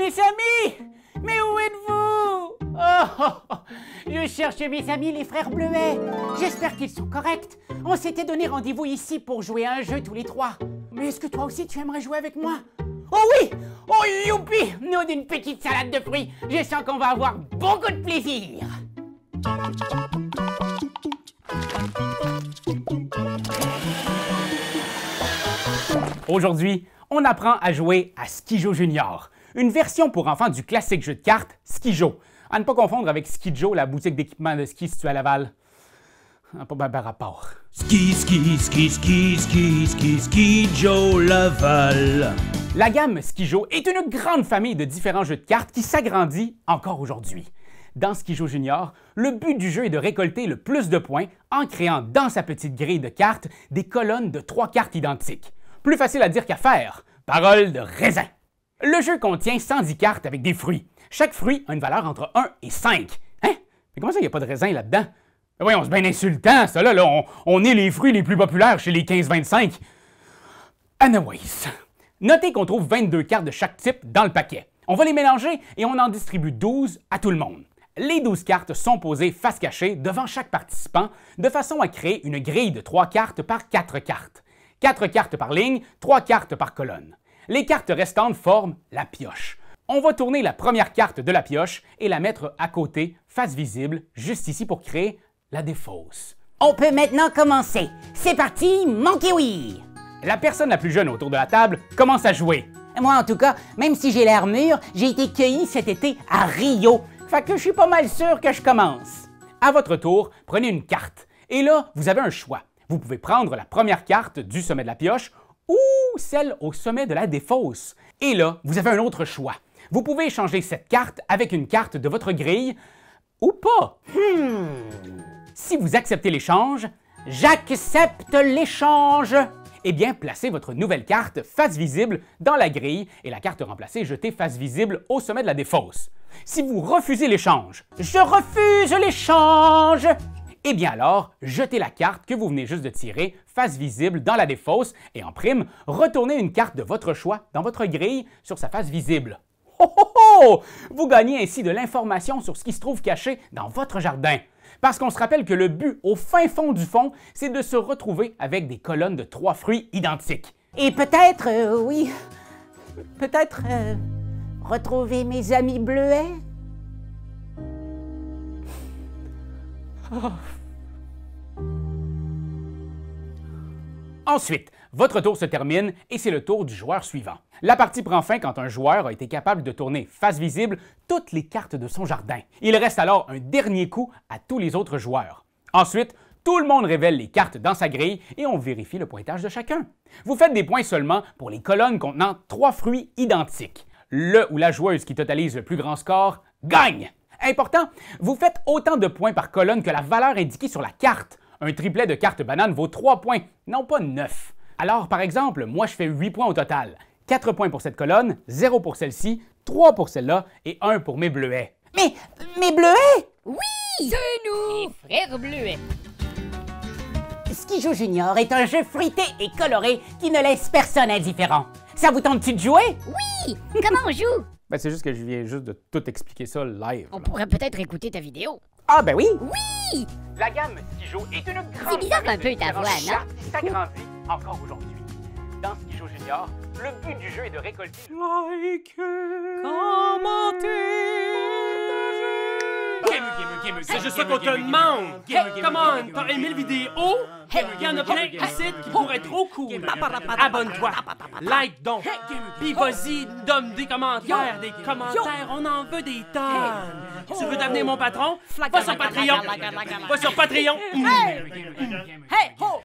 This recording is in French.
Mes amis! Mais où êtes-vous? Oh, je cherche mes amis les frères Bleuets. J'espère qu'ils sont corrects. On s'était donné rendez-vous ici pour jouer à un jeu tous les trois. Mais est-ce que toi aussi tu aimerais jouer avec moi? Oh oui! Oh youpi! Nous d'une petite salade de fruits. Je sens qu'on va avoir beaucoup de plaisir. Aujourd'hui, on apprend à jouer à Ski-Jo Junior, une version pour enfants du classique jeu de cartes Ski-Jo. À ne pas confondre avec Ski-Jo, la boutique d'équipement de ski située à Laval. Pas bien rapport. Ski-Jo Laval. La gamme Ski-Jo est une grande famille de différents jeux de cartes qui s'agrandit encore aujourd'hui. Dans Ski-Jo Junior, le but du jeu est de récolter le plus de points en créant dans sa petite grille de cartes des colonnes de 3 cartes identiques. Plus facile à dire qu'à faire. Parole de raisin. Le jeu contient 110 cartes avec des fruits. Chaque fruit a une valeur entre 1 et 5. Hein? Mais comment ça, il n'y a pas de raisin là-dedans? Ben voyons, c'est bien insultant, ça là. On est les fruits les plus populaires chez les 15-25. Anyways. Notez qu'on trouve 22 cartes de chaque type dans le paquet. On va les mélanger et on en distribue 12 à tout le monde. Les 12 cartes sont posées face cachée devant chaque participant de façon à créer une grille de 3 cartes par 4 cartes. 4 cartes par ligne, 3 cartes par colonne. Les cartes restantes forment la pioche. On va tourner la première carte de la pioche et la mettre à côté, face visible, juste ici pour créer la défausse. On peut maintenant commencer. C'est parti, mon kiwi! La personne la plus jeune autour de la table commence à jouer. Moi, en tout cas, même si j'ai l'air mûr, j'ai été cueilli cet été à Rio. Fait que je suis pas mal sûr que je commence. À votre tour, prenez une carte. Et là, vous avez un choix. Vous pouvez prendre la première carte du sommet de la pioche ou celle au sommet de la défausse. Et là, vous avez un autre choix. Vous pouvez échanger cette carte avec une carte de votre grille ou pas. Si vous acceptez l'échange, j'accepte l'échange. Eh bien, placez votre nouvelle carte face visible dans la grille et la carte remplacée jetée face visible au sommet de la défausse. Si vous refusez l'échange, je refuse l'échange. Eh bien alors, jetez la carte que vous venez juste de tirer face visible dans la défausse et en prime, retournez une carte de votre choix dans votre grille sur sa face visible. Oh oh oh! Vous gagnez ainsi de l'information sur ce qui se trouve caché dans votre jardin. Parce qu'on se rappelle que le but au fin fond du fond, c'est de se retrouver avec des colonnes de 3 fruits identiques. Et peut-être, oui, peut-être retrouver mes amis bleuets? Oh. Ensuite, votre tour se termine et c'est le tour du joueur suivant. La partie prend fin quand un joueur a été capable de tourner face visible toutes les cartes de son jardin. Il reste alors un dernier coup à tous les autres joueurs. Ensuite, tout le monde révèle les cartes dans sa grille et on vérifie le pointage de chacun. Vous faites des points seulement pour les colonnes contenant 3 fruits identiques. Le ou la joueuse qui totalise le plus grand score gagne. Important, vous faites autant de points par colonne que la valeur indiquée sur la carte. Un triplet de cartes bananes vaut 3 points, non pas 9. Alors, par exemple, moi je fais 8 points au total. 4 points pour cette colonne, 0 pour celle-ci, 3 pour celle-là et 1 pour mes bleuets. Mais mes bleuets? Oui! C'est nous! Les frères Bleuets. Ski-Jo Junior est un jeu fruité et coloré qui ne laisse personne indifférent. Ça vous tente-tu de jouer? Oui! Comment on joue? Ben, c'est juste que je viens juste de tout expliquer ça live. On pourrait peut-être écouter ta vidéo. Ah ben oui! Oui! La gamme Ski-Jo est une grande C'est bizarre un peu ta voix, non? qui s'agrandit encore aujourd'hui. Dans Ski-Jo Junior, le but du jeu est de récolter commenter, C'est juste ça qu'on te demande! Comment, t'as aimé la vidéo? Il y en a plein ici qui pourraient être trop cool. Abonne-toi, like donc, puis vas-y, donne des commentaires, on en veut des tonnes. Tu veux devenir mon patron? Va sur Patreon! Va sur Patreon! Hey! Ho!